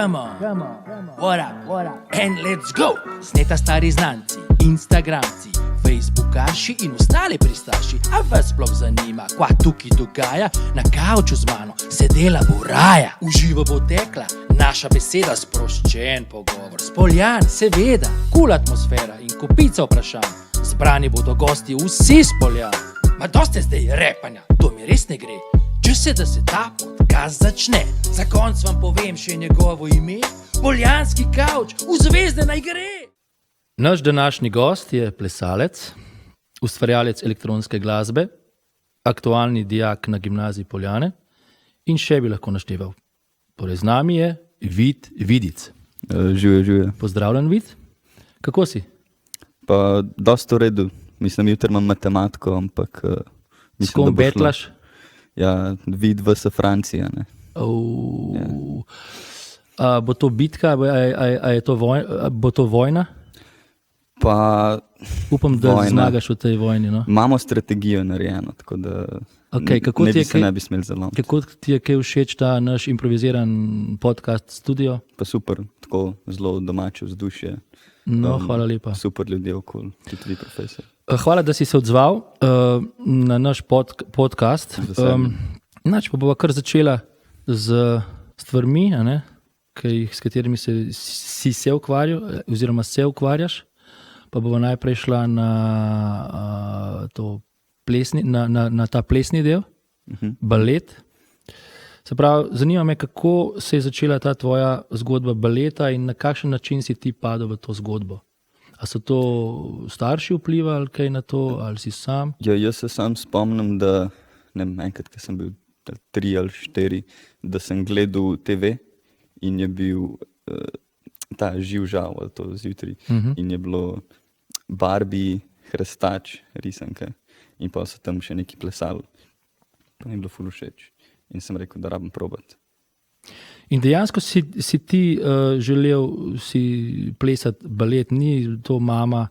come on, what up, and let's go. Sneta stari znanci, instagramci, facebookaši in ostale pristaši. A vas sploh zanima, kva tukaj dogaja? Na kavču z mano sedela bo raja. Uživo bo tekla naša beseda, sproščen pogovor, spoljan, seveda, kul atmosfera in kupica vprašanj. Zbrani bodo gosti vsi spoljan. Ma dosti zdaj repanja, to mi res ne gre. Če da se ta podcast začne, za konc vam povem še njegovo ime, Poljanski kavč, v zvezde naj gre. Naš današnji gost je plesalec, ustvarjalec elektronske glasbe, aktualni dijak na gimnaziji Poljane in še bi lahko našteval. Torej z nami je Vid Vidic. Živijo. Pozdravljen, Vid. Kako si? Pa dosta v redu. Mislim, jutri imam matematiko, ampak s kom betlaš? Ja, Vid vs. Francija, ne. Ja. Bo to bitka, bo to vojna? Pa upam, da vojna. Zmagaš v tej vojni, no? Imamo strategijo narejeno, tako da ne bi smeli zalomiti. Kako ti je kaj všeč ta naš improviziran podcast studio? Pa super, tako zelo domače vzdušje. No, hvala lepa. Super ljudje okoli, tudi vi, profesor. Hvala, da si se odzval na naš podcast. Pa bova kar začela z stvarmi, s katerimi si se ukvarjal, oziroma se ukvarjaš. Pa bova najprej šla na ta plesni del, balet. Se pravi, zanima me, kako se je začela ta tvoja zgodba baleta in na kakšen način si ti padel v to zgodbo. A so to starši vplivali kaj na to, ali si sam? Ja, jaz se sam spomnim, da enkrat, ko sem bil 3 ali 4, da sem gledal TV in je bil ta živ žal, to zjutraj, in je bilo Barbie, Hrestač, risanke in pa so tam še neki plesali. Pa mi je bilo ful všeč in sem rekel, da rabim probati. In dejansko si ti želel plesati balet, ni to mama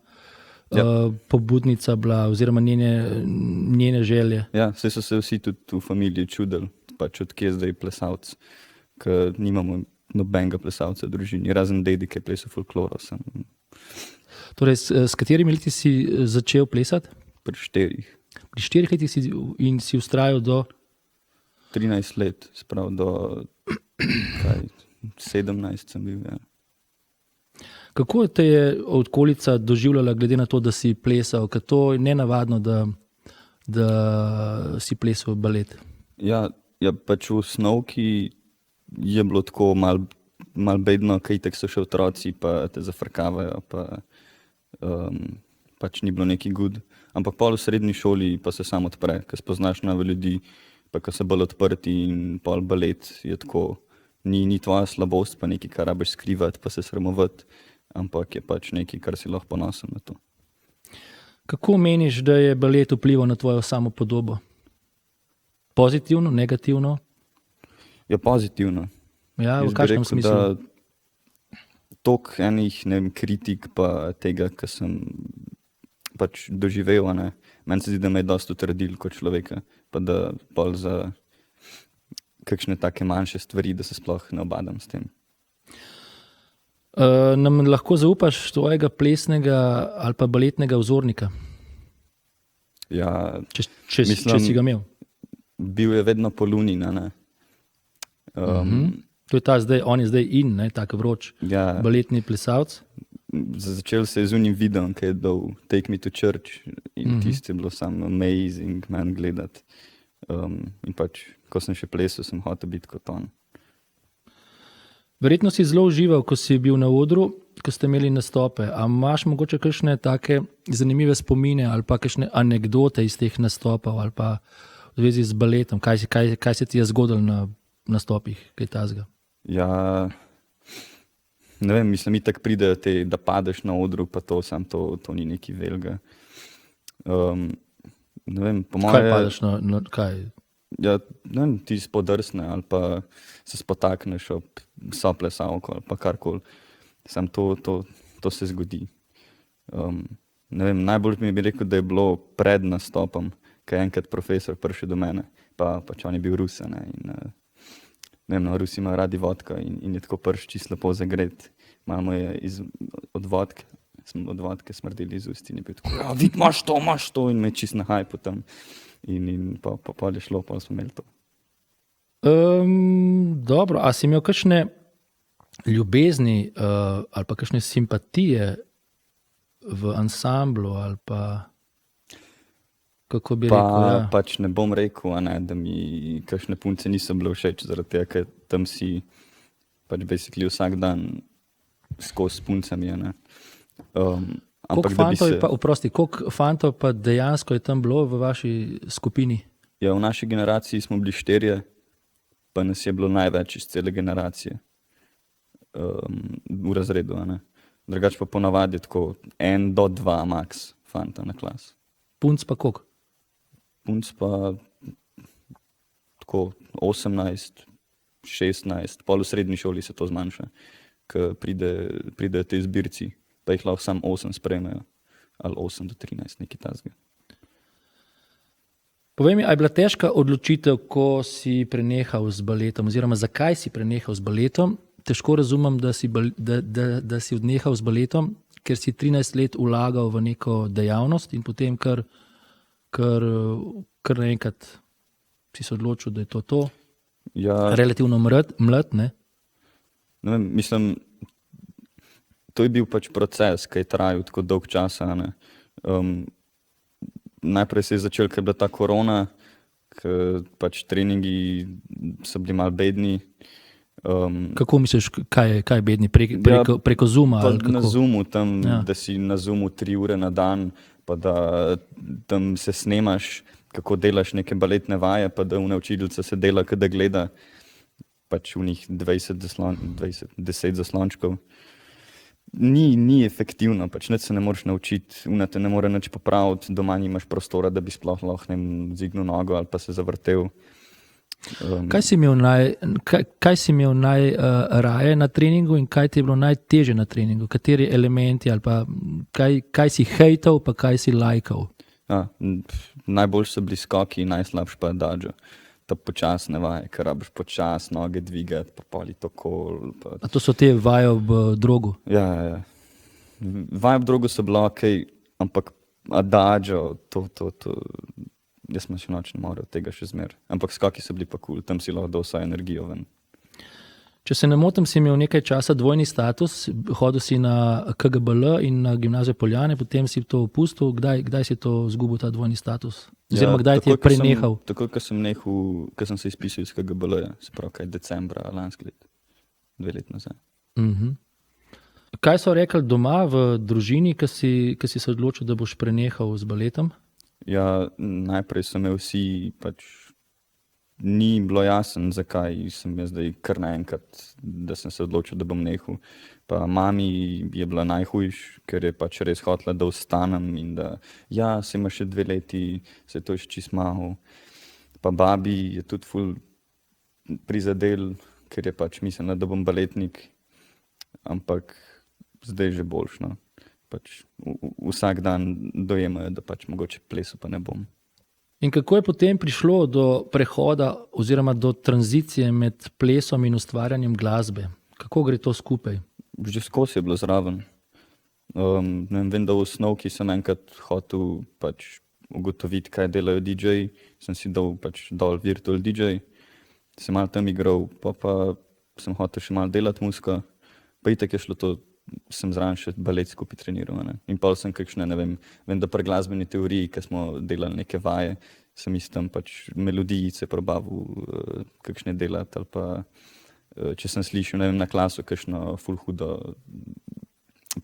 pobudnica bila oziroma njene želje? Ja, saj so se vsi tudi v familiji čudili, pač odkje zdaj plesalc, ker nimamo nobenega plesalca v družini, razen dedi, ki je plesal folkloro. Torej, s katerimi leti si začel plesati? Pri 4. Pri 4 letih si vztrajal do? 13 let, sprav do 17 sem bil, ja. Kako te je okolica doživljala, glede na to, da si plesal? Ker to je nenavadno, da si plesal balet. Ja, pač v osnovki je bilo tako mal bedno, kaj itak so še otroci, pa te zafrkavajo, pa pač ni bilo neki good. Ampak pol v srednji šoli pa se sam odpre, ker spoznaš nove ljudi, pa ko se bolj odprti in pol balet je tako, ni tvoja slabost, pa nekaj, kar rabiš skrivati, pa se sramovati, ampak je pač nekaj, kar si lahko ponosen na to. Kako meniš, da je balet vplival na tvojo samopodobo? Pozitivno, negativno? Ja, pozitivno. Ja, v kakšnem smislu? Toliko enih, kritik pa tega, kar sem pač doživel, meni se zdi, da me je dosti utrdil kot človeka, pa da pol za kakšne take manjše stvari, da se sploh ne obadam s tem. Nam lahko zaupaš tvojega plesnega ali pa baletnega vzornika? Ja, če si ga imel. Bil je vedno Polunin, To je ta zdaj, on je zdaj tak vroč baletni plesalc. Začel se je z unim videom, ki je dal Take Me to Church in tisto je bilo samo amazing man gledati. In pač, ko sem še plesal, sem hotel biti kot on. Verjetno si zelo užival, ko si bil na odru, ko ste imeli nastope. A imaš mogoče kakšne take zanimive spomine ali pa kakšne anekdote iz teh nastopov ali pa v zvezi z baletom? Kaj se ti je zgodilo na nastopih, kaj tazga? Ja, ne vem, mislim, itak pridejo da padeš na odru, pa to ni neki velga. Ne vem, po moje... Kaj padeš na kaj? Ja, ne vem, ti spodrsne ali pa se spotakneš ob soplesavko ali pa karkoli. Sam to se zgodi. Ne vem, najbolj mi bi rekel, da je bilo pred nastopom, ko je enkrat profesor prišel do mene, pač on je bil Rus, in ne vem, no, Rusi imajo radi vodka in je tako prš čisto lepo zagret. Mama je od vodke smrdeli iz ust in je bil tako, ja, vid, imaš to in me je čisto na hajpu tam. In pa je šlo, pa smo imeli to. Dobro, a si imel kakšne ljubezni ali pa kakšne simpatije v ansamblu ali pa kako bi rekel? Ja. Pač ne bom rekel, da mi kakšne punce niso bile všeč, zaradi tega, ker tam si pač basically vsak dan skozi s puncami. Koliko fantov pa dejansko je tam bilo v vaši skupini? Ja, v naši generaciji smo bili 4, pa nas je bilo največ iz cele generacije v razredu. Drugače pa ponavadi tako 1 do 2 max fanta na klas. Punc pa koliko? Punc pa tako 18, 16, pol v srednji šoli se to zmanjša, ko pridejo te zbirci, pa jih lahko samo 8 sprejmejo, ali 8 do 13, nekaj takega. Povej mi, a je bila težka odločitev, ko si prenehal z baletom, oziroma zakaj si prenehal z baletom? Težko razumem, da si odnehal z baletom, ker si 13 let vlagal v neko dejavnost in potem kar naenkrat si se odločil, da je to. Ja, relativno mlad, ne? Ne vem, mislim, to je bil pač proces, ki je trajal tako dolg časa. Najprej se je začel, ker je bila ta korona, ker pač treningi so bili malo bedni. Kako misliš, kaj je bedni? Preko Zooma? Na Zoomu, tam, ja. Da si na Zoomu 3 ure na dan, pa da tam se snemaš, kako delaš neke baletne vaje, pa da učiteljica se dela, kada gleda pač v njih 10 zaslončkov. Ni efektivno, pač nič se ne moreš naučiti, te ne more nič popraviti, doma nimaš prostora, da bi sploh lahko zignil nogo ali pa se zavrtel. Kaj si imel najraje na treningu in kaj ti je bilo najtežje na treningu? Kateri elementi ali pa kaj si hejtal pa kaj si lajkal? Najbolj so bili skoki, najslabši pa je adagio. Ta počasne vaje, ker rabiš počas noge dvigati, pa poli tokol. A to so te vaje v drogu? Ja. Vaje v drogu so bila okej, ampak adagio, to jaz sem še noč ne morel tega še zmer. Ampak skoki so bili pa cool, tam si lahko dal vso energijo ven. Če se ne motim, si imel nekaj časa dvojni status, hodil si na KGBL in na Gimnazijo Poljane, potem si to opustil. Kdaj si to izgubil, ta dvojni status? Oziroma, kdaj ti je prenehal? Takoj, ko sem se izpisal iz KGBL, se pravi, kaj decembra lansko let, 2 let nazaj. Kaj so rekli doma v družini, ko si se odločil, da boš prenehal z baletom? Ja, najprej so me vsi pač ni bilo jasno, zakaj sem jaz zdaj kar naenkrat, da sem se odločil, da bom nehal. Pa mami je bila najhujš, ker je pač res hotela, da ostanem in da se ima še 2 leti, se je to še čisto malo. Pa babi je tudi ful prizadel, ker je pač mislila, da bom baletnik, ampak zdaj že boljš, no. Pač vsak dan dojemajo, da pač mogoče plesu pa ne bom. In kako je potem prišlo do prehoda oziroma do tranzicije med plesom in ustvarjanjem glasbe? Kako gre to skupaj? Že skozi je bilo zraven. Vem, da v osnovki sem enkrat hotel pač ugotoviti, kaj delajo DJ-ji. Sem si dal pač dol virtual DJ, sem malo tam igral, pa sem hotel še malo delati muziko. Pa itak je šlo to, sem zraven še balet skupaj treniral. In pa sem kakšne, ne vem, da pri glasbeni teoriji, ko smo delali neke vaje, sem tam pač melodijice probavil kakšne delati, ali pa če sem slišal, ne vem, na klasu kakšno ful hudo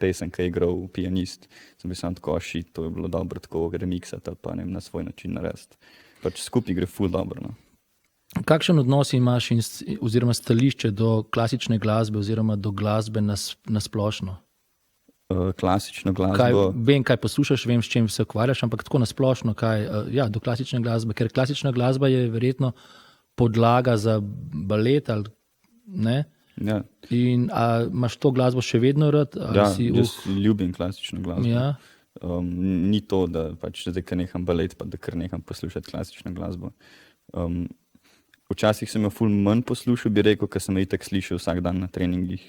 pesem, ki je igral pianist, sem bil sam tako, to je bilo dobro tako remixati ali pa ne vem, na svoj način narediti. Pač skupaj gre ful dobro, no. Kakšen odnos imaš oziroma stališče do klasične glasbe oziroma do glasbe na splošno? Klasično glasbo? Vem, kaj poslušaš, vem, s čim se ukvarjaš, ampak tako na splošno, do klasične glasbe, ker klasična glasba je verjetno podlaga za balet, ali ne? Ja. In imaš to glasbo še vedno rad? Jaz ljubim klasično glasbo. Ja. Ni to, da pač zdaj, ker neham balet, pa da kar neham poslušati klasično glasbo. včasih sem jo ful manj poslušal, bi rekel, ker sem jo itak slišal vsak dan na treningih.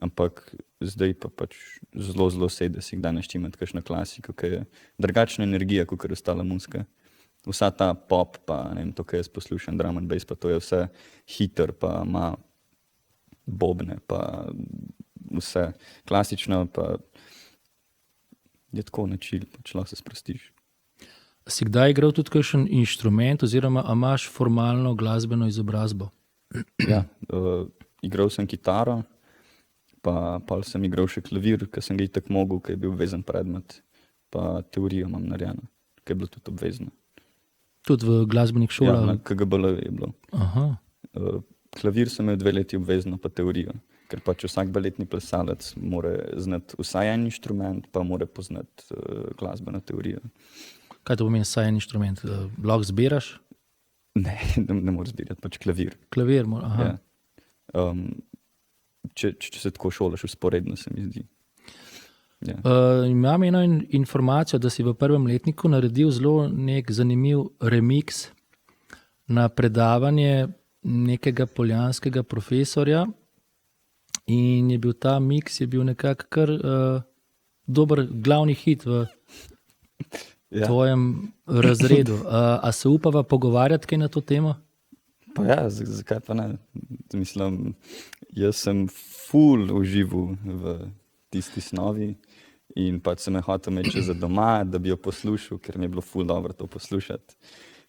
Ampak zdaj pa pač zelo sedi, da si kdaj naštimati kakšno klasiko, ki je drugačna energija, kot je ostala muzika. Vsa ta pop, pa ne vem, to, kar jaz poslušam, drum and bass, pa to je vse hiter, pa ima bobne, pa vse klasično, pa je tako načil, pač lahko se sprostiš. Si kdaj igral tudi kakšen inštrument oziroma a imaš formalno glasbeno izobrazbo? Ja, igral sem kitaro, pa sem igral še klavir, ker sem ga itak mogel, ker je bil obvezen predmet, pa teorijo imam narejeno, ker je bilo tudi obvezno. Tudi v glasbenih šolah? Ja, na KGBL je bilo. Aha. Klavir sem imel 2 leti obvezno, pa teorijo, ker pač vsak baletni plesalec mora znati vsaj en inštrument, pa mora poznati glasbeno teorijo. Kaj to pomeni vsaj en inštrument? Lahko zbiraš? Ne moraš zbirati, pač klavir. Klavir mora, aha. Ja. Če se tako šolaš vzporedno, se mi zdi. Ja. Imam eno informacijo, da si v 1. letniku naredil zelo nek zanimiv remix na predavanje nekega poljanskega profesorja in je bil ta mix nekako kar dober glavni hit v tvojem razredu. A se upava pogovarjati kaj na to temo? Pa ja, zakaj pa ne? Mislim, jaz sem ful užival v tisti snovi in pač sem hotel imeti za doma, da bi jo poslušal, ker mi je bilo ful dobro to poslušati.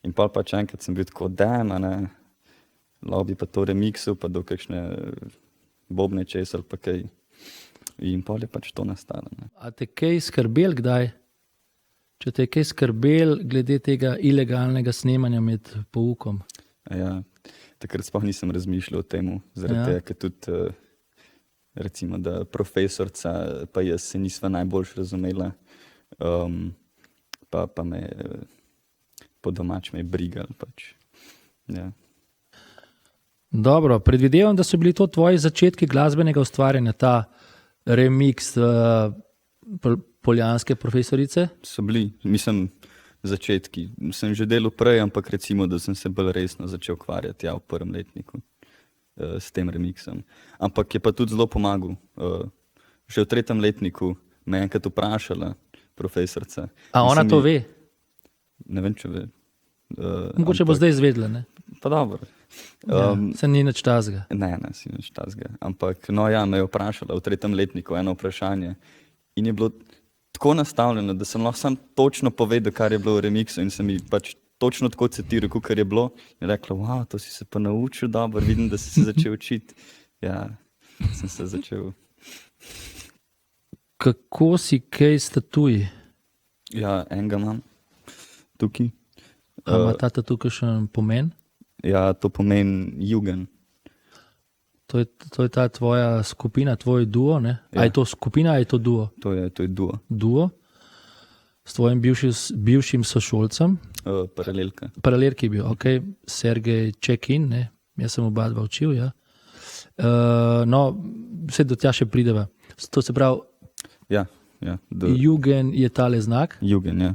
In pol pač enkrat sem bil tako, lahko bi pa to remixil, pa do kakšne bobne čez ali pa kaj. In pol je pač to nastalo. Ne. A te kaj skrbel kdaj? Če te je kaj skrbel glede tega ilegalnega snemanja med poukom? Ja, takrat sploh nisem razmišljal o tem, zaradi tega, ker tudi recimo, da profesorca pa jaz se nisva najboljš razumela, pa me po domač me je brigal pač. Ja. Dobro, predvidevam, da so bili to tvoji začetki glasbenega ustvarjanja, ta remix poljanske profesorice? So bili, mislim, začetki. Sem že delal prej, ampak recimo, da sem se bolj resno začel ukvarjati v 1. letniku s tem remixom. Ampak je pa tudi zelo pomagal. Že v 3. letniku me je enkrat vprašala profesorica. A ona to ve? Ne vem, če ve. Mogoče bo zdaj izvedela, ne? Pa dobro. Se ni nič tazga. Ne, si nič tazga. Ampak me je vprašala v 3. letniku eno vprašanje in je bilo tako nastavljeno, da sem lahko sam točno povedal, kar je bilo v remixu in sem mi pač točno tako citiral, kar je bilo. In rekla, wow, to si se pa naučil dobro, vidim, da si se začel učiti. Ja, sem se začel. Kako si kaj s tatuji? Ja, enega imam tukaj. Ima ta tatu kakšen pomen? Ja, to pomeni Jugend. To je ta tvoja skupina, tvoj duo, ne? Ja. A je to skupina, a je to duo? To je duo. Duo? S tvojim bivšim sošolcem? Paralelka. Paralelki je bil, ok. Sergej Čekin, ne? Jaz sem oba dva učil, ja. No, vse do tja še prideva. To se pravi, ja, Jugend je tale znak? Jugend, ja.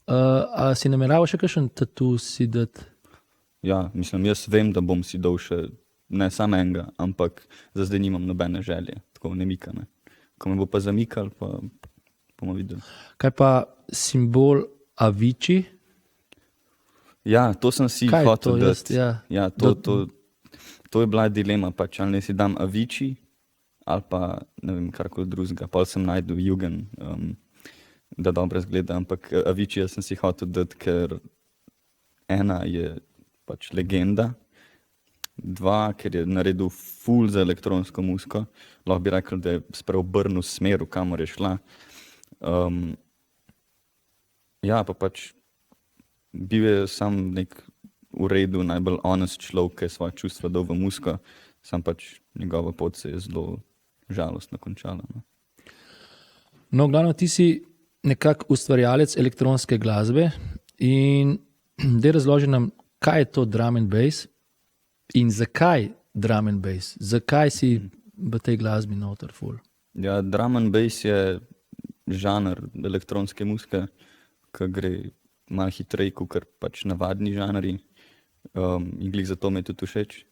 A si namerava še kakšen tatu si dati? Ja, mislim, jaz vem, da bom si dal še ne samo enega, ampak za zdaj nimam nobene želje, tako ne mikane. Ko me bo pa zamikal, pa bomo videli. Kaj pa simbol Avicii? Ja, to sem si hotel dati. Ja, to je bila dilema, pač ali ne si dam Avicii ali pa ne vem, karkoli drugega. Pol sem najdel Jugend, da dobro zgleda, ampak Avicii sem si hotel dati, ker ena je pač legenda, 2, ker je naredil ful za elektronsko muziko, lahko bi rekel, da je spreobrnil smer, kamor je šla. Ja, pa pač bil je sam nek v redu, najbolj honest človek, ki je svoje čustva dal v muziko, sam pač njegova pot se je zelo žalostno končala. No, glavno, ti si nekak ustvarjalec elektronske glasbe in daj razloži nam, kaj je to drum and bass in zakaj drum and bass? Zakaj si v tej glasbi noter ful? Ja, drum and bass je žanr elektronske muzike, ki gre malo hitreje kot pač navadni žanri. In glih zato mi je tudi všeč.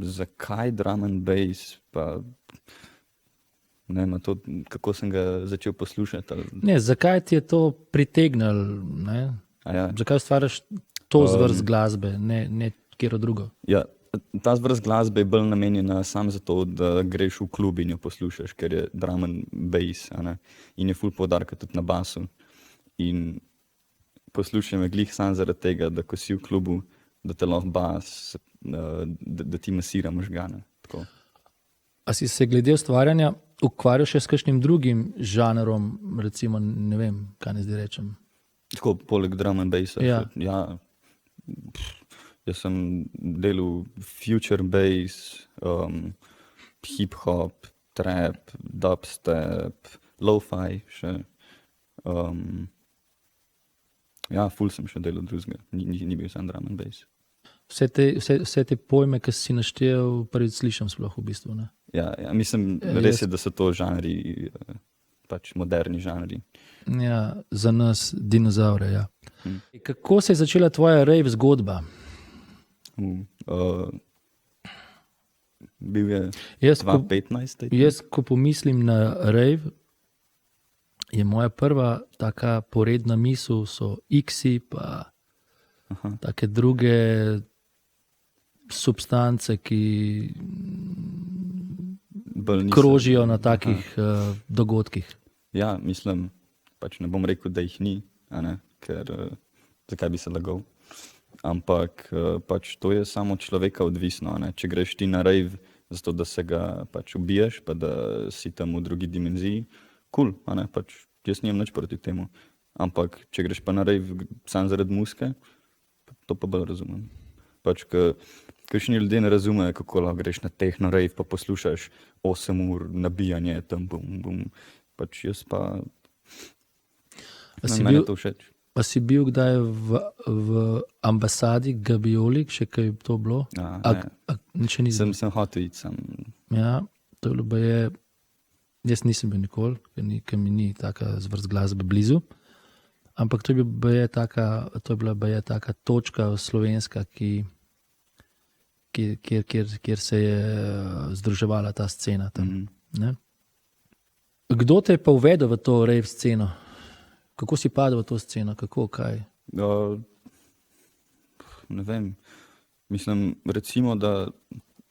Zakaj drum and bass? Pa ne vem, to, kako sem ga začel poslušati. Ne, zakaj ti je to pritegnilo? Ne? Ja. Zakaj ustvarjaš to zvrst glasbe, ne kjero drugo? Ja, ta zvrst glasbe je bolj namenjena samo zato, da greš v klub in jo poslušaš, ker je drum and bass, in je ful poudarka tudi na basu. In poslušam je glih samo zaradi tega, da ko si v klubu, da te lahko bas, da ti masira možgane. Tako. A si se glede ustvarjanja ukvarjal še s kakšnim drugim žanrom, recimo, ne vem, kaj ne zdaj rečem? Tako, poleg drum and bassa. Ja. Ja. Jaz sem delal future bass, hip-hop, trap, dubstep, lo-fi še. Ja, ful sem še delal drugega. Ni bil sam drum and bass. Vse te pojme, ki si naštel, prvič slišim sploh v bistvu. Ne? Ja, mislim, res je, da so to žanri, pač moderni žanri. Ja, za nas dinozaure, ja. Kako se je začela tvoja rave zgodba? Bil je Jaz, 2015. Jaz, ko pomislim na rave, je moja prva taka poredna misel so X-i pa take druge substance, ki krožijo na takih dogodkih. Ja, mislim, pač ne bom rekel, da jih ni, ker zakaj bi se lagal. Ampak pač to je samo od človeka odvisno. Če greš ti na rave, zato da se ga pač ubiješ, pa da si tam v drugi dimenziji, cool, pač jaz nimam nič proti temu. Ampak če greš pa na rave samo zaradi muzike, to pa bolj razumem. Pač, kakšni ljudje ne razumejo, kako lahko greš na techno rave, pa poslušaš 8 ur nabijanje, tam bum, bum. Pač jaz pa... Mene to všeč. Pa si bil kdaj v ambasadi Gabioli, še kaj je to bilo? Sem hotel iti sam. Ja, to je bilo jaz nisem bil nikoli, ker mi ni taka zvrst glasbe blizu. Ampak to je bila taka točka slovenska, kjer se je združevala ta scena tam. Ne? Kdo te je pa uvedel v to rave sceno? Kako si padel v to sceno? Kako, kaj? Ne vem. Mislim, recimo, da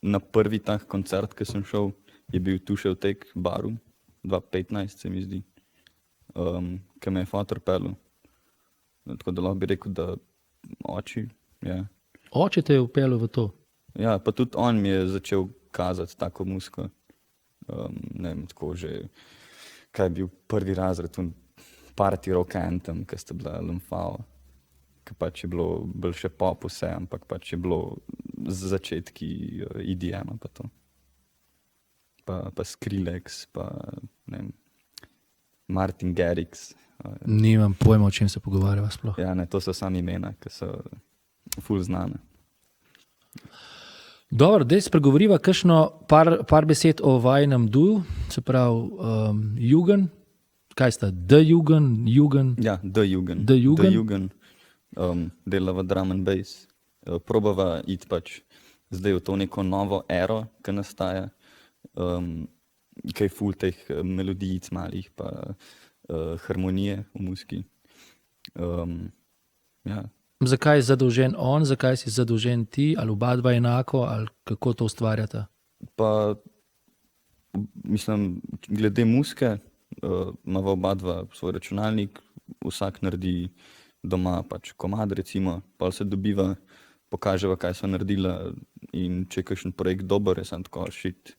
na prvi tak koncert, ki sem šel, je bil Tušev tek v baru, 2015 se mi zdi, ki me je fotor pelil. Tako da lahko bi rekel, da oči. Ja. Oče te je upelil v to? Ja, pa tudi on mi je začel kazati tako muziko. Ne vem, tako že, kaj je bil prvi razred, party rock anthem, ki sta bila Lumfao, ki pač je bilo bolj še pop vse, ampak pač je bilo začetki EDM-a pa to. Pa Skrillex, pa ne vem, Martin Garrix. Nimam pojma, o čem se pogovarjava sploh. Ja, ne, to so sami imena, ki so ful znane. Dobro, daj spregovoriva kakšno par besed o vajinem duju, se pravi Jugend. Kaj sta? The Jugend? Ja, The Jugend. The Jugend. The Jugend. Delava drum and bass. Probava iti pač zdaj v to neko novo ero, ki nastaja, kaj ful teh melodijic malih, pa harmonije v muziki. Ja. Zakaj je zadolžen on, zakaj si zadolžen ti, ali oba dva enako, ali kako to ustvarjata? Pa, mislim, glede muzike, imava oba dva svoj računalnik, vsak naredi doma pač komad, recimo, pol se dobiva, pokaževa, kaj sva naredila in če je kakšen projekt dober, je sam tako, shit,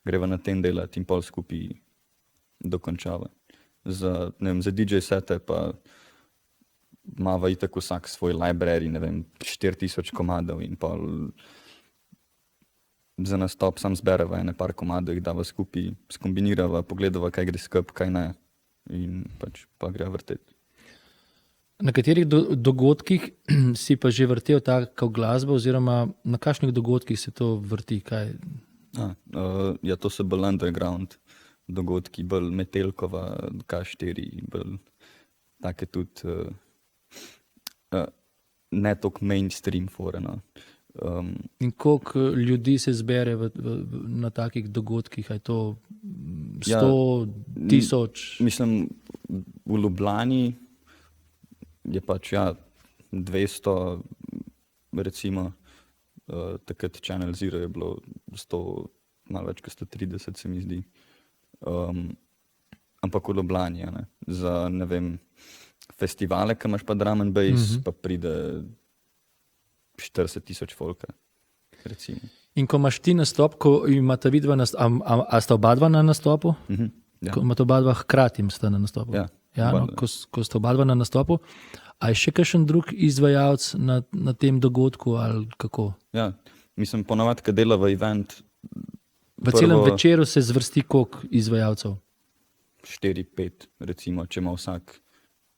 greva na tem delati in pol skupaj dokončava. Za DJ sete pa imava itak vsak svoj library, ne vem, 4000 komadov in pol za nastop sam zbereva ene par komadov, jih dava skupaj, skombinirava, pogledava, kaj gre skup, kaj ne in pač pa gre vrteti. Na katerih dogodkih si pa že vrtel tako glasbo oziroma na kakšnih dogodkih se to vrti? Kaj? Ja, to so bolj underground dogodki, bolj Metelkova, K4, bolj take tudi ne toliko mainstream fore. No. In koliko ljudi se zbere na takih dogodkih? Je to 100, 1000? Mislim, v Ljubljani je pač 200, recimo, takrat Channel Zero je bilo 100, malo več kot 130, se mi zdi. Ampak v Ljubljani, ne. Za, ne vem, festivale, ki imaš pa drum and bass, pa pride 40,000 folka, recimo. In ko imaš ti nastop, ko imata vidva a sta oba dva na nastopu? Ko imata oba dva hkrati sta na nastopu? No, ko sta oba dva na nastopu, a je še kakšen drug izvajalec na tem dogodku ali kako? Ja, mislim, ponavadi, ko dela v event. V celem večeru se zvrsti koliko izvajalcev? 4-5, recimo, če ima vsak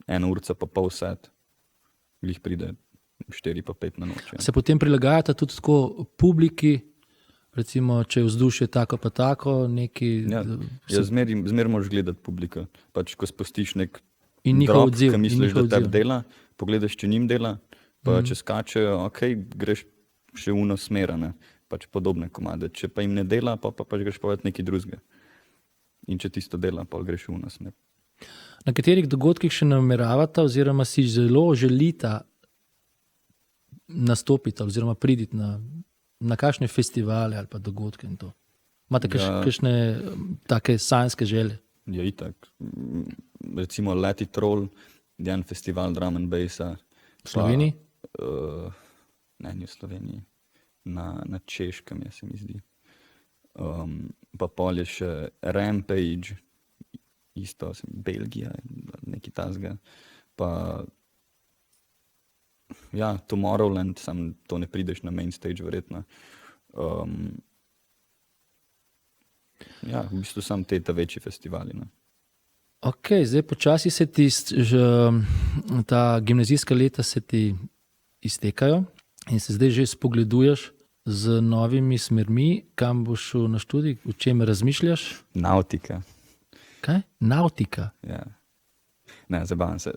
1 urca pa pol set, glih pride 4 pa 5 na noč. Ja. Se potem prilagajata tudi tako publiki, recimo, če je vzdušje tako pa tako, neki... Zmer moraš gledati publika. Pač, ko spustiš nek drop, ki misliš, da tebi dela, pogledaš, če njim dela, pa če skačejo, greš še v eno smer, ne, pač podobne komade. Če pa jim ne dela, pa greš povedati nekaj drugega. In če tisto dela, pa greš v eno smer. Na katerih dogodkih še nameravata oziroma si zelo želita nastopiti oziroma priditi na kakšne festivale ali pa dogodke in to? Imate kakšne take sanjske želje? Ja, itak. Recimo Let It Roll, je en festival drum and bassa. V Sloveniji? Ne, ni v Sloveniji. Na Češkem, se mi zdi. Pa pol je še Rampage, isto, Belgija, nekaj tazga. Pa Tomorrowland, sam to ne prideš na main stage, verjetno. V bistvu sam te večji festivali. Ne. Ok, zdaj počasi se ti, ta gimnazijska leta se ti iztekajo in se zdaj že spogleduješ z novimi smermi, kam boš šel na študij, o čem razmišljaš? Nautika. Kaj? Nautika? Ja. Ne, zabavam se.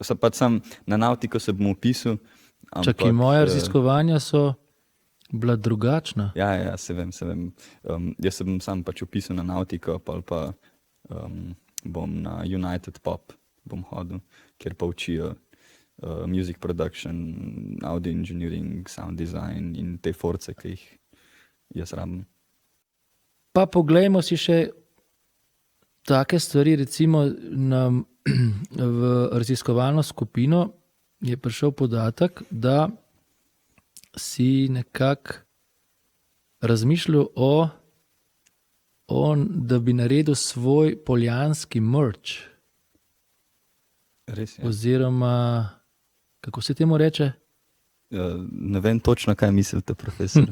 Na nautiko se bom upisal. Čakaj, moja raziskovanja so bila drugačna. Ja, se vem. Jaz se bom sam pač upisal na nautiko, pa bom na United Pop bom hodil, kjer pa učijo music production, audio engineering, sound design in te force, ki jih jaz rabim. Pa poglejmo si še take stvari, recimo v raziskovalno skupino je prišel podatek, da si nekako razmišljal da bi naredil svoj poljanski merch. Res je. Oziroma, kako se temu reče? Ne vem točno, kaj mislite, profesor.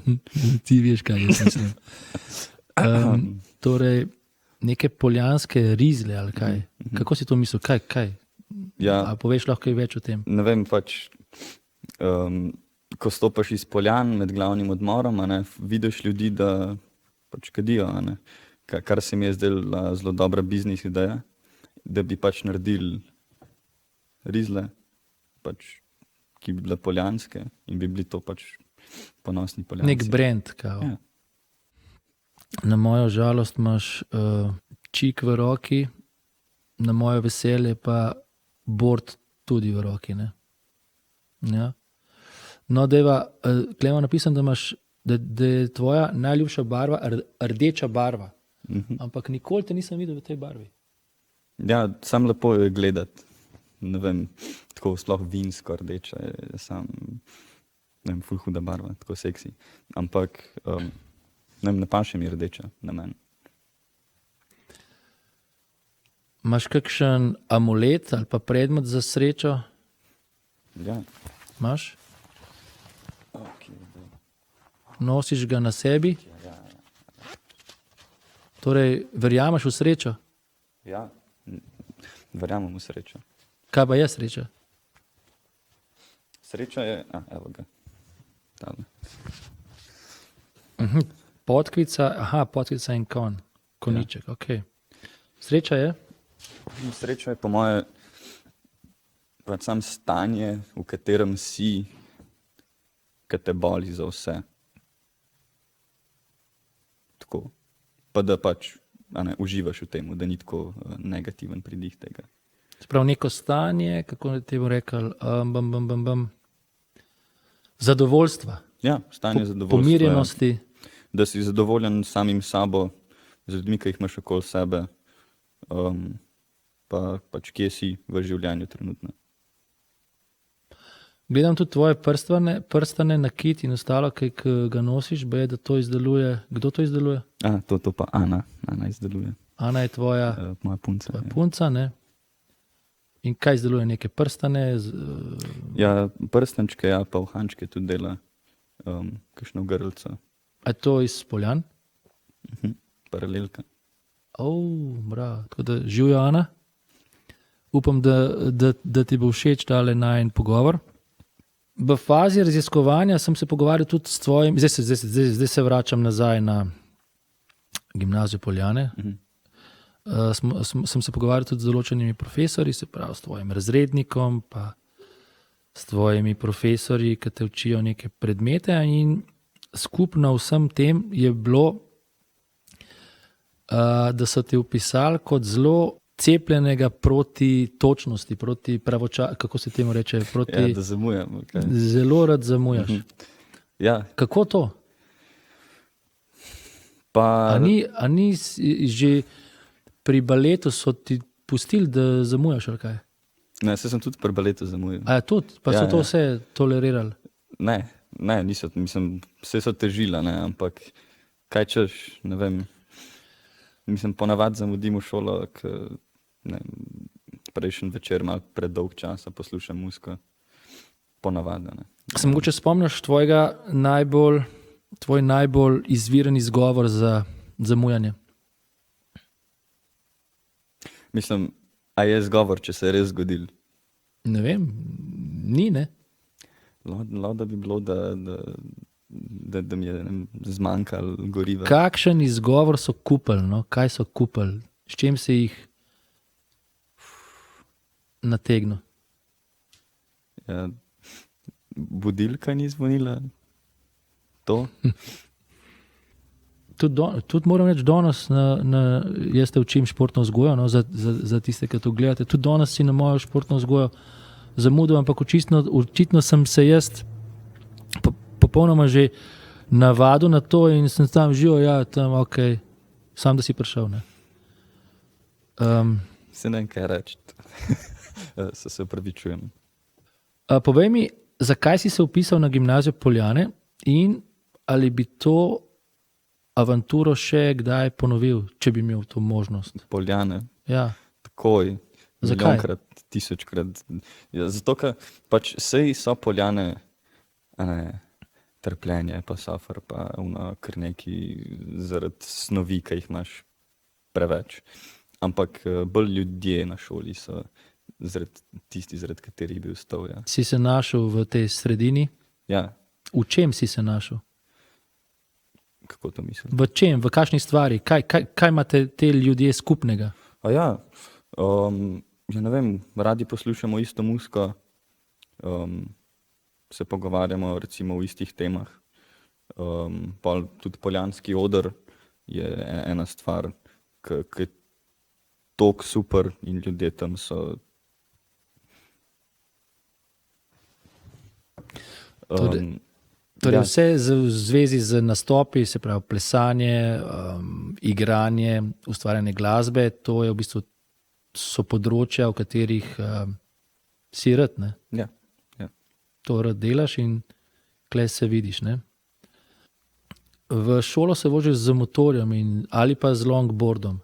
Ti veš, kaj jaz mislim. Torej, neke poljanske rizle ali kaj. Kako si to mislil? Kaj? A poveš lahko kaj več o tem? Ne vem, pač, ko stopaš iz Poljan med glavnim odmorom, vidiš ljudi, da pač kadijo, kar se mi je zdela zelo dobra biznis ideja, da bi pač naredili rizle, pač, ki bi bile poljanske in bi bili to pač ponosni Poljanci. Nek brand, kao. Ja. Na mojo žalost imaš čik v roki, na moje veselje pa bord tudi v roki. Ne? Ja. No, Klemen, napisam, da je tvoja najljubša barva rdeča barva. Ampak nikoli te nisem videl v tej barvi. Ja, sam lepo je gledati. Ne vem, tako sploh vinsko rdeča je sam, ne vem, ful huda barva, tako seksi. Ampak, ne vem, ne paše mi rdeča na meni. Imaš kakšen amulet ali pa predmet za srečo? Ja. Imaš? Nosiš ga na sebi? Ja. Torej, verjameš v srečo? Ja, verjamem v srečo. Kaj pa je sreča? Sreča je, evo ga, tale. Podkvica in koniček, ja. Ok. Sreča je? Sreča je po moje predvsem stanje, v katerem si ki te boli za vse. Tako. Pa da pač uživaš v tem, da ni tako negativen pridih tega. Sprav neko stanje, kako ti bo rekel, zadovoljstva. Ja, stanje zadovoljstva. Pomirjenosti. Ja. Da si zadovoljen samim sabo, z ljudmi, ki jih imaš okoli sebe, pa pač kje si v življenju trenutno. Gledam tudi tvoje prstane, nakit in ostalo, ki ga nosiš, da to izdeluje. Kdo to izdeluje? To pa Ana izdeluje. Ana je tvoja moja punca. Tvoja punca, ne? In kaj izdeluje? Neke prstane? Ja, prstančke, ja, pa uhančke tudi dela, kakšno grlco. A je to iz Poljan? Paralelka. Bravo. Tako da živijo, Ana. Upam, da ti bo všeč tale najin pogovor. V fazi raziskovanja sem se pogovarjal tudi s tvojim, zdaj se vračam nazaj na gimnazijo Poljane. Sem se pogovarjal tudi z določenimi profesorji, se pravi s tvojim razrednikom, pa s tvojimi profesorji, ki te učijo neke predmete, in skupno vsem tem je bilo, da so te opisali kot zelo cepljenega proti točnosti, proti kako se temu reče? Ja, da zamujam. Okay. Zelo rad zamujaš. Ja. Kako to? A ni že pri baletu so ti pustili, da zamujaš, ali kaj? Ne, sem tudi pri baletu zamujal. A ja, tudi? Pa so to vse tolerirali? Ne, niso, mislim, vse so težila, ne, ampak kaj češ, ne vem. Mislim, ponavadi zamudim v šolo, prejšnji večer malo predolg časa poslušam muziko. Ponavadi, ne. Se mogoče spomniš tvoj najbolj izviren izgovor za zamujanje? Mislim, a je izgovor, če se je res zgodil? Ne vem, ni, ne? Da bi bilo, da mi je zmanjkalo goriva. Kakšen izgovor so kupili, no? Kaj so kupili? S čim se jih nategnil? Ja, budilka ni zvonila. To? Tudi moram reči, danes jaz te učim športno vzgojo, no, za tiste, ki to gledate. Tudi danes si na mojo športno vzgojo zamudil, ampak očitno sem se jaz popolnoma že navadil na to in sem tam živel, ja, tam, ok, sam da si prišel, ne. Se ne vem, kaj reči. Se opravičujem. Povej mi, zakaj si se vpisal na gimnazijo Poljane in ali bi to avanturo še kdaj ponovil, če bi imel to možnost? Poljane? Ja. Takoj. Zakaj? Milijonkrat, tisočkrat. Ja, zato, ker pač sej so Poljane trpljenje, pa safar, pa kar neki zaradi snovi, ki jih imaš preveč. Ampak bolj ljudje na šoli so tisti, zaradi katerih bi vstal. Ja. Si se našel v tej sredini? Ja. V čem si se našel? Kako to mislim? V čem? V kakšni stvari? Kaj imate te ljudje skupnega? Ja, ne vem, radi poslušamo isto muziko, se pogovarjamo recimo o istih temah. Tudi poljanski oder je ena stvar, ki je toliko super in ljudje tam so. Torej vse v zvezi z nastopi, se pravi plesanje, igranje, ustvarjanje glasbe, to je v bistvu so področja, v katerih si rad, ne? Ja. To rad delaš in tukaj se vidiš, ne? V šolo se voziš z motorjem ali pa z longboardom.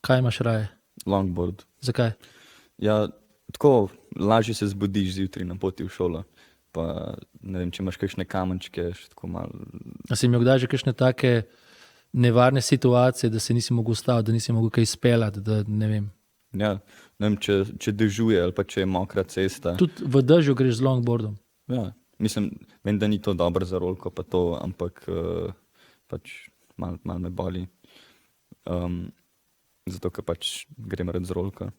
Kaj imaš raje? Longboard. Zakaj? Ja, tako lažje se zbudiš zjutraj na poti v šolo. Pa ne vem, če imaš kakšne kamenčke, še tako malo. A si imel kdaj že kakšne take nevarne situacije, da se nisi mogel ustaviti, da nisi mogel kaj izpeljati, da ne vem? Ja, ne vem, če dežuje ali pa če je mokra cesta. Tudi v dežju greš z longboardom? Ja, mislim, vem, da ni to dobro za rolko pa to, ampak pač malo me boli. Zato, ker pač grem rad z rolko.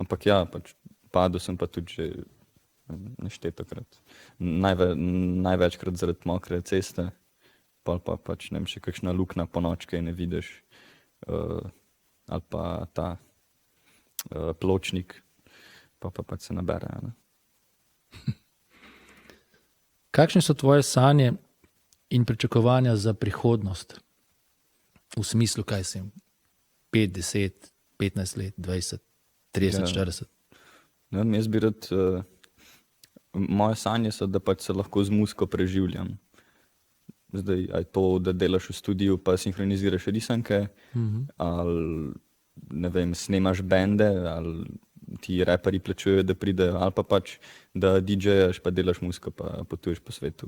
Ampak ja, pač padel sem pa tudi že neštetokrat. Največkrat zaradi mokre ceste, pa pač, ne vem, še kakšna luknja po noč, kaj ne vidiš, ali pa ta pločnik, pa pač se nabere. Ne? Kakšne so tvoje sanje in pričakovanja za prihodnost? V smislu, kaj si 5, 10, 15 let, 20, 30, 40? Ne vem, jaz bi rad, moje sanje so, da pač se lahko z muziko preživljam. Zdaj, aj to, da delaš v studiu, pa sinhroniziraš risanke, ali, ne vem, snemaš bende, ali ti raperji plačujejo, da pridejo, ali pa pač, da DJ-jaš, pa delaš muziko, pa potuješ po svetu.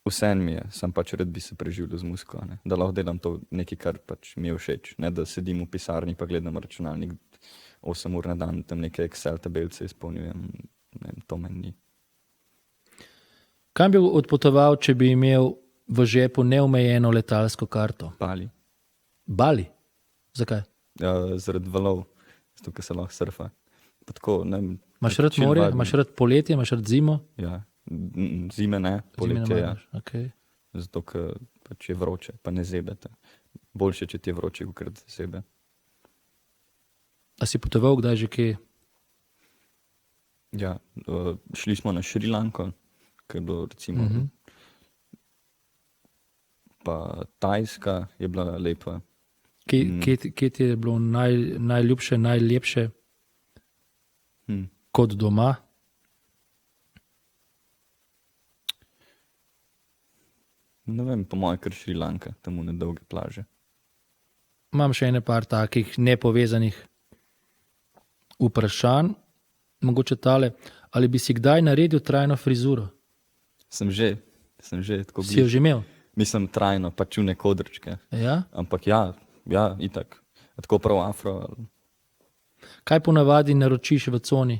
Vseeno mi je, sam pač rad bi se preživljal z muziko, ne? Da lahko delam to nekaj, kar pač mi je všeč, ne da sedim v pisarni pa gledam računalnik 8 ur na dan, tam neke Excel tabelce izpolnjujem, ne vem, to meni ni. Kam bi odpotoval, če bi imel v žepu neomejeno letalsko karto? Bali. Bali? Zakaj? Zaradi valov, zato, ker se lahko surfa. Pa tako, ne vem, Imaš rad morje, imaš rad poletje, imaš rad zimo? Ja, zime ne, poletje ja. Okay. Zato, ker pač je vroče, pa ne zebete. Boljše, če ti je vroče, kot da zebe. A si potoval kdaj že kje? Ja, šli smo na Šrilanko, ker je bilo recimo, pa Tajska je bila lepa. Kje ti je bilo najljubše, najlepše kot doma? Ne vem, po moje kar Šrilanka, tam na dolge plaže. Imam še ene par takih nepovezanih vprašanj. Mogoče tale, ali bi si kdaj naredil trajno frizuro? Sem že tako blizu. Si jo že imel? Mislim trajno, pač v kodrčke. Ja? Ampak ja, itak. Tako prav afro. Kaj ponavadi naročiš v coni?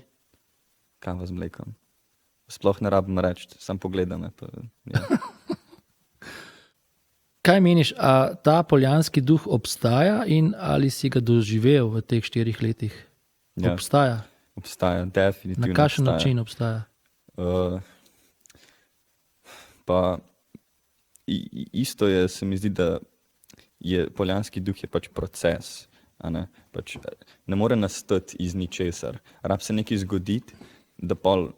Kava z mlekom. Sploh ne rabim reči, sam pogledam. Ja. Kaj meniš, a ta poljanski duh obstaja in ali si ga doživel v teh 4 letih? Ja. Obstaja? Obstaja, definitivno. Na kakšen način obstaja? Pa isto je, se mi zdi, da je poljanski duh je pač proces. Ne? Pač ne more nastati iz ničesar. Rab se nekaj zgoditi, da pol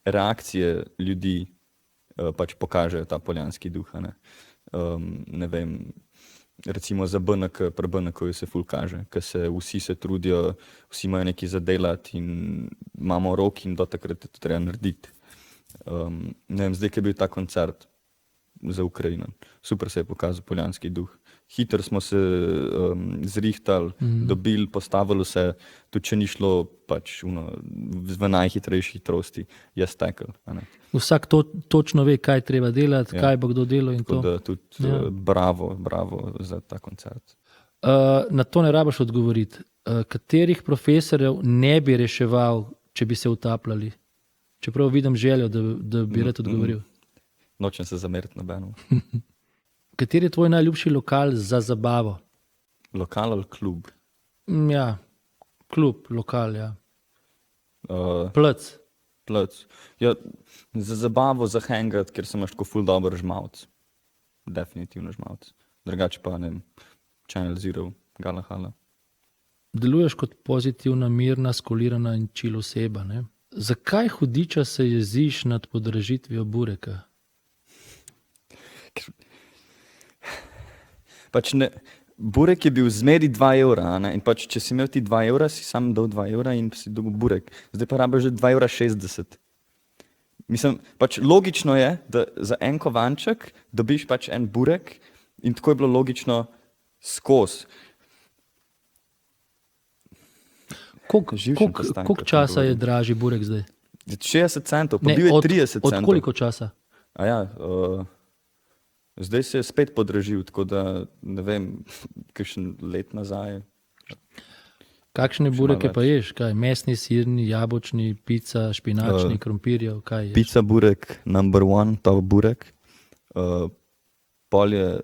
reakcije ljudi pač pokažejo ta poljanski duh. Ne vem, recimo za BNK, pri BNK-ju se ful kaže, ker vsi se trudijo, vsi imajo nekaj za delati in imamo rok in do takrat je to treba narediti. Ne vem, zdaj, ki je bil ta koncert za Ukrajino, super se je pokazal poljanski duh. Hitro smo se zrihtali, dobili, postavili se, tudi če ni šlo pač v najhitrejši hitrosti, je stekel. Vsak točno ve, kaj treba delati, kaj bo kdo delal in to. Tako da tudi bravo za ta koncert. Na to ne rabiš odgovoriti. Katerih profesorjev ne bi reševal, če bi se utapljali? Čeprav vidim željo, da bi rad odgovoril. Nočem se zameriti nobeno. Kateri je tvoj najljubši lokal za zabavo? Lokal ali klub? Ja, klub, lokal, ja. Plec. Plec. Ja, za zabavo, za hangat, ker sem tako ful dober žmavc. Definitivno žmavc. Drugače pa, ne vem, Channel Zero, Gala Hala. Deluješ kot pozitivna, mirna, skolirana in chill oseba, ne? Zakaj hudiča se jeziš nad podražitvijo bureka? Pač ne, burek je bil zmeri 2 evra, ne? In pač, če si imel ti 2 evra, si sam dal 2 evra in si dobil burek. Zdaj pa rabiš že 2,60 evra. Mislim, pač logično je, da za en kovanček dobiš pač en burek in tako je bilo logično skozi. Koliko časa je dražji burek zdaj? 60 centov, pa bil je 30 centov. Od koliko časa? Zdaj se je spet podražil, tako da ne vem, kakšen let nazaj. Kakšne bureke pa ješ? Kaj? Mesni, sirni, jabolčni, pica, špinačni, krompirjev? Kaj ješ? Pica burek, number 1, top burek. Pol je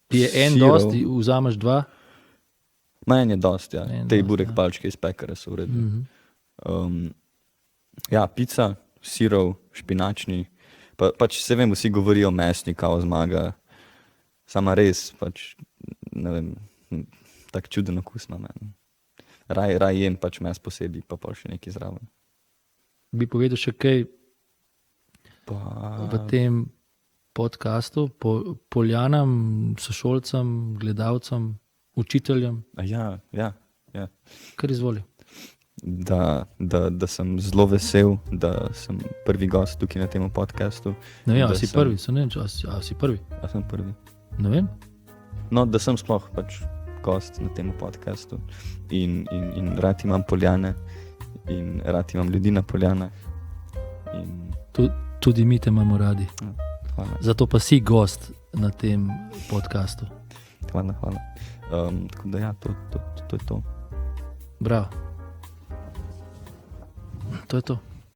ti je en dosti, vzameš 2? En je dosti, ja. Te burek palčke iz pekare so v redu. Ja, pica, sirov, špinačni. Pač se vem, vsi govorijo mesni, kao zmaga. Sama res, pač, ne vem, tak čuden okus ima meni. Raj jem pač mes posebej, pa pol še nekaj zraven. Bi povedal še kaj v tem podcastu, Poljanam, sošolcem, gledalcem, učiteljem? Ja. Kar izvoli. Da sem zelo vesel, da sem prvi gost tukaj na tem podcastu. Ne vem, a si prvi, a si prvi? Ja, sem prvi. Ne vem. No, da sem sploh pač gost na tem podcastu in rad imam Poljane in rad imam ljudi na Poljanah. Tudi mi te imamo radi. Hvala. Zato pa si gost na tem podcastu. Hvala. Tako da ja, to je to. Bravo. To je to.